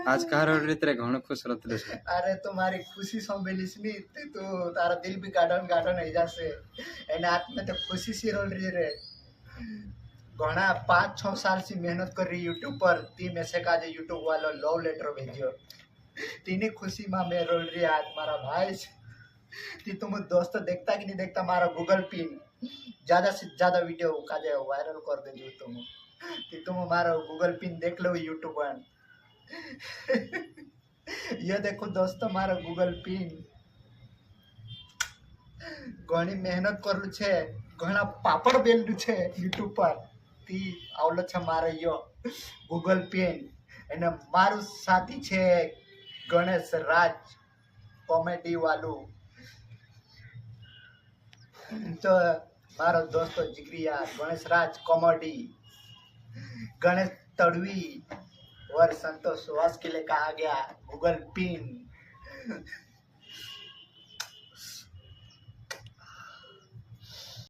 आज कहारो रीते घणो खुश रहते छे। अरे तुम्हारी खुशी संभेलीस नी तो तारा दिल भी गार्डन गार्डन हो जासे एने हाथ में तो खुशी सी रोल रही रे घना 5-6 साल से मेहनत कर रही यूट्यूब पर ती में से का यूट्यूब वालों लव लेटर भेजियो तीनी खुशी में मैं रोल रही आज मारा भाई ती तुम दोस्त देखता कि नहीं देखता मारा गूगल पिन ज्यादा से ज्यादा वीडियो का वायरल कर दे जो तुम कि तुम हमारा गूगल पिन देख लो यूट्यूब पर ये देखो दोस्तों मारा गूगल पिन घणी मेहनत करू छे घણા પાપડ બેલડું છે યુટ્યુબ પર તી આવલો છે મારો યો ગૂગલ પેન અને મારું સાથી છે ગણેશ રાજ કોમેડી વાળું તો મારો દોસ્તો जिगरिया गणेश राज कॉमेडी गणेश तड़वी और संतोष सुहास के लिए कहा गया गूगल पिन